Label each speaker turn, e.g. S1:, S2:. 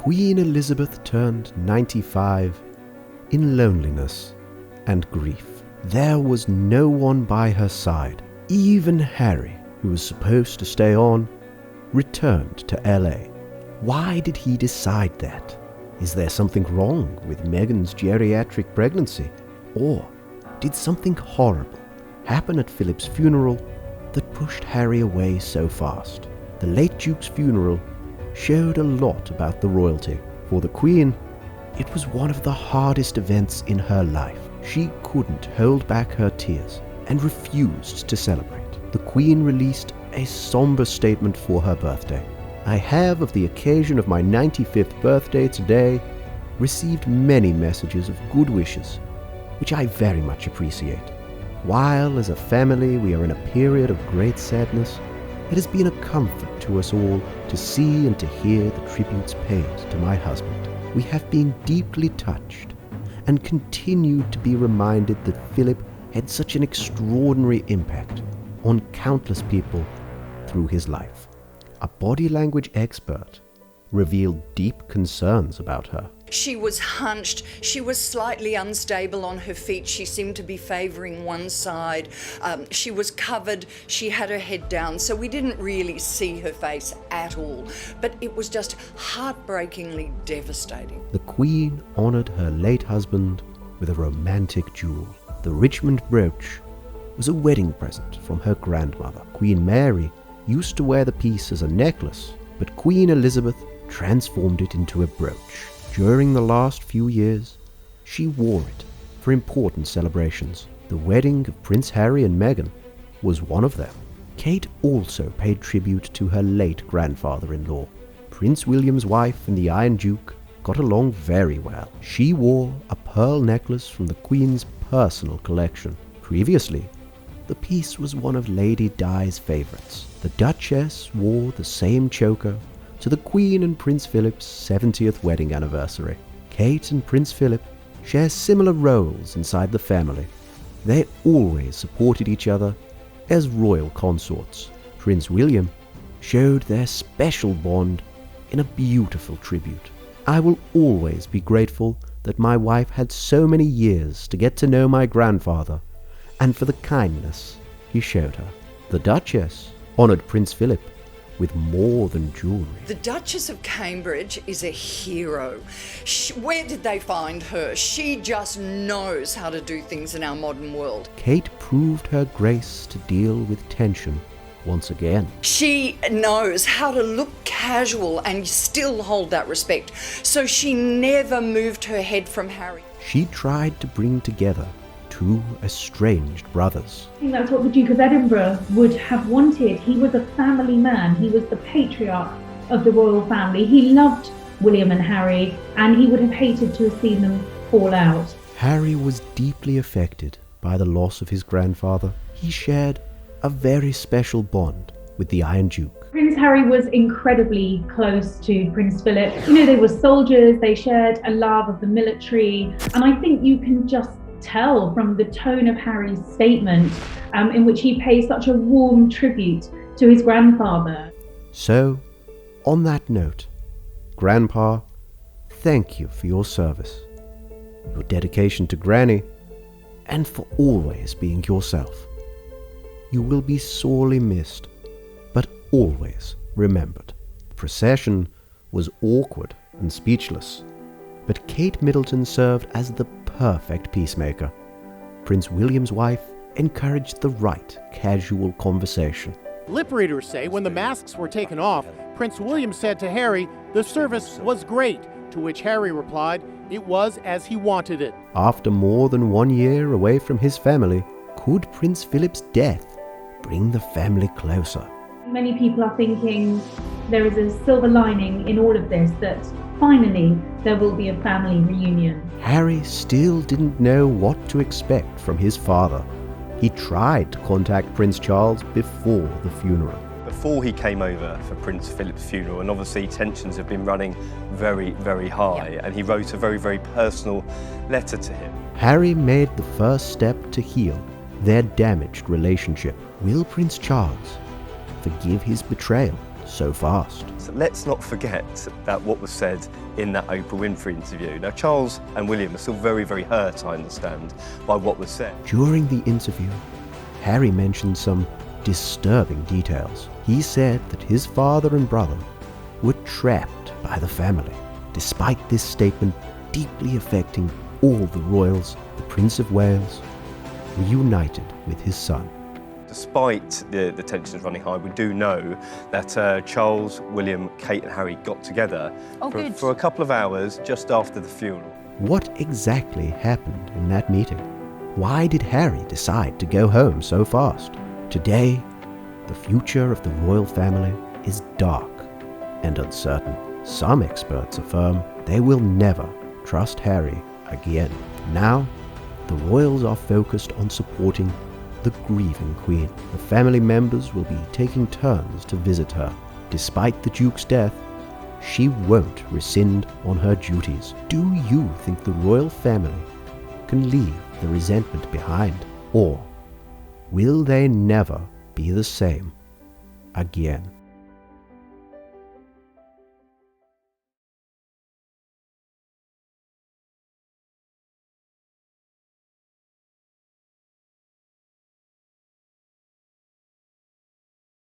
S1: Queen Elizabeth turned 95 in loneliness and grief. There was no one by her side. Even Harry, who was supposed to stay on, returned to LA. Why did he decide that? Is there something wrong with Meghan's geriatric pregnancy? Or did something horrible happen at Philip's funeral that pushed Harry away so fast? The late Duke's funeral showed a lot about the royalty. For the Queen, it was one of the hardest events in her life. She couldn't hold back her tears and refused to celebrate. The Queen released a somber statement for her birthday. I have, of the occasion of my 95th birthday today, received many messages of good wishes, which I very much appreciate. While as a family we are in a period of great sadness, it has been a comfort to us all to see and to hear the tributes paid to my husband. We have been deeply touched and continue to be reminded that Philip had such an extraordinary impact on countless people through his life. A body language expert revealed deep concerns about her.
S2: She was hunched, she was slightly unstable on her feet, she seemed to be favouring one side, she was covered, she had her head down, so we didn't really see her face at all, but it was just heartbreakingly devastating.
S1: The Queen honoured her late husband with a romantic jewel. The Richmond brooch was a wedding present from her grandmother. Queen Mary used to wear the piece as a necklace, but Queen Elizabeth transformed it into a brooch. During the last few years, she wore it for important celebrations. The wedding of Prince Harry and Meghan was one of them. Kate also paid tribute to her late grandfather-in-law. Prince William's wife and the Iron Duke got along very well. She wore a pearl necklace from the Queen's personal collection. Previously, the piece was one of Lady Di's favourites. The Duchess wore the same choker to the Queen and Prince Philip's 70th wedding anniversary. Kate and Prince Philip share similar roles inside the family. They always supported each other as royal consorts. Prince William showed their special bond in a beautiful tribute. I will always be grateful that my wife had so many years to get to know my grandfather and for the kindness he showed her. The Duchess honoured Prince Philip with more than jewellery.
S2: The Duchess of Cambridge is a hero. Where did they find her? She just knows how to do things in our modern world.
S1: Kate proved her grace to deal with tension once again.
S2: She knows how to look casual and still hold that respect, so she never moved her head from Harry.
S1: She tried to bring together two estranged brothers.
S3: I think that's what the Duke of Edinburgh would have wanted. He was a family man. He was the patriarch of the royal family. He loved William and Harry, and he would have hated to have seen them fall out.
S1: Harry was deeply affected by the loss of his grandfather. He shared a very special bond with the Iron Duke.
S3: Prince Harry was incredibly close to Prince Philip. You know, they were soldiers, they shared a love of the military, and I think you can just tell from the tone of Harry's statement in which he pays such a warm tribute to his grandfather.
S1: So, on that note, Grandpa, thank you for your service, your dedication to Granny, and for always being yourself. You will be sorely missed, but always remembered. The procession was awkward and speechless, but Kate Middleton served as the perfect peacemaker. Prince William's wife encouraged the right casual conversation.
S4: Lip readers say when the masks were taken off, Prince William said to Harry, "The service was great," to which Harry replied, "It was as he wanted it."
S1: After more than 1 year away from his family, could Prince Philip's death bring the family closer?
S3: Many people are thinking there is a silver lining in all of this, that finally there will be a family reunion.
S1: Harry still didn't know what to expect from his father. He tried to contact Prince Charles before the funeral.
S5: Before he came over for Prince Philip's funeral, and obviously tensions have been running very, very high, and he wrote a very, very personal letter to him.
S1: Harry made the first step to heal their damaged relationship. Will Prince Charles forgive his betrayal? so fast.
S5: So let's not forget that what was said in that Oprah Winfrey interview. Now, Charles and William are still very, very hurt, I understand, by what was said.
S1: During the interview, Harry mentioned some disturbing details. He said that his father and brother were trapped by the family, despite this statement deeply affecting all the royals. The Prince of Wales reunited with his son.
S5: Despite the tensions running high, we do know that Charles, William, Kate and Harry got together for a couple of hours just after the funeral.
S1: What exactly happened in that meeting? Why did Harry decide to go home so fast? Today, the future of the royal family is dark and uncertain. Some experts affirm they will never trust Harry again. Now, the royals are focused on supporting the grieving Queen. The family members will be taking turns to visit her. Despite the Duke's death, she won't rescind on her duties. Do you think the royal family can leave the resentment behind? Or will they never be the same again?